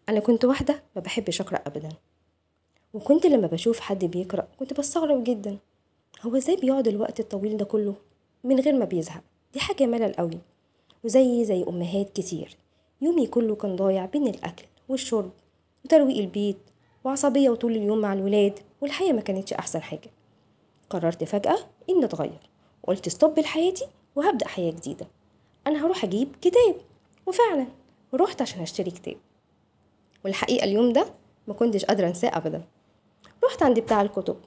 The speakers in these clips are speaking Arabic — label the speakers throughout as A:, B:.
A: أنا كنت واحدة ما بحبش أقرأ أبدا، وكنت لما بشوف حد بيقرأ كنت بستغرب جدا. هو ازاي بيقعد الوقت الطويل ده كله من غير ما بيزهق؟ دي حاجة ملل قوي. وزي أمهات كتير يومي كله كان ضايع بين الأكل والشرب وترويق البيت وعصبية وطول اليوم مع الولاد، والحياة ما كانتش أحسن حاجة. قررت فجأة إني أتغير، وقلت ستوب لحياتي وهبدأ حياة جديدة. أنا هروح أجيب كتاب. وفعلا رحت عشان أشتري كتاب، والحقيقة اليوم ده ما كنتش قادرة أنساه أبدا. رحت عند بتاع الكتب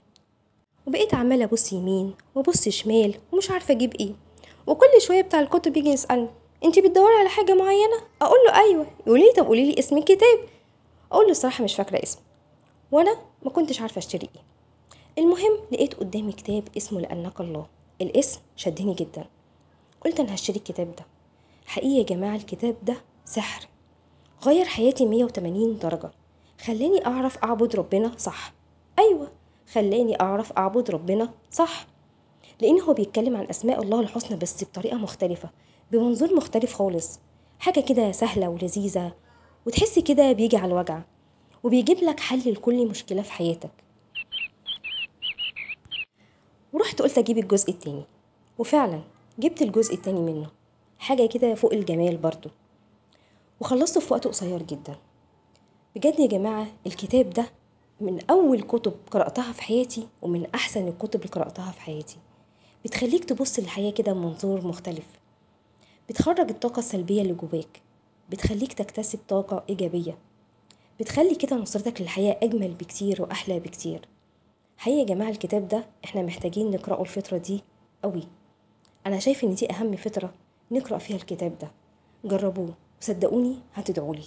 A: وبقيت عمالة أبص يمين وأبص شمال ومش عارفة أجيب إيه. وكل شوية بتاع الكتب يجي يسألني: أنتي بتدوري على حاجة معينة؟ أقول له أيوة. يقول لي: طب قولي لي اسم الكتاب. أقول له الصراحة مش فاكرة اسمه، وأنا ما كنتش عارفة أشتري إيه. المهم لقيت قدامي كتاب اسمه لأنك الله. الاسم شدني جدا، قلت أنا هشتري الكتاب ده. حقيقي يا جماعة الكتاب ده سحر، غير حياتي 180 درجة. خلاني أعرف أعبد ربنا صح. أيوة، خلاني أعرف أعبد ربنا صح، لأن هو بيتكلم عن أسماء الله الحسنى بس بطريقة مختلفة، بمنظور مختلف خالص. حاجة كده سهلة ولذيذة، وتحسي كده بيجي على الوجع، وبيجيب لك حل لكل مشكلة في حياتك. ورحت قلت أجيب الجزء التاني، وفعلا جبت الجزء التاني منه. حاجة كده فوق الجمال برضو، وخلصته في وقت قصير جدا. بجد يا جماعة الكتاب ده من أول كتب قرأتها في حياتي، ومن أحسن الكتب اللي قرأتها في حياتي. بتخليك تبص للحياة كده بمنظور مختلف، بتخرج الطاقة السلبية اللي جواك، بتخليك تكتسب طاقة إيجابية، بتخلي كده نظرتك للحياة أجمل بكتير وأحلى بكتير. حقيقة يا جماعة الكتاب ده إحنا محتاجين نقرأه الفترة دي قوي. أنا شايف إن دي أهم فترة نقرأ فيها الكتاب ده. جربوه وصدقوني هتدعولي.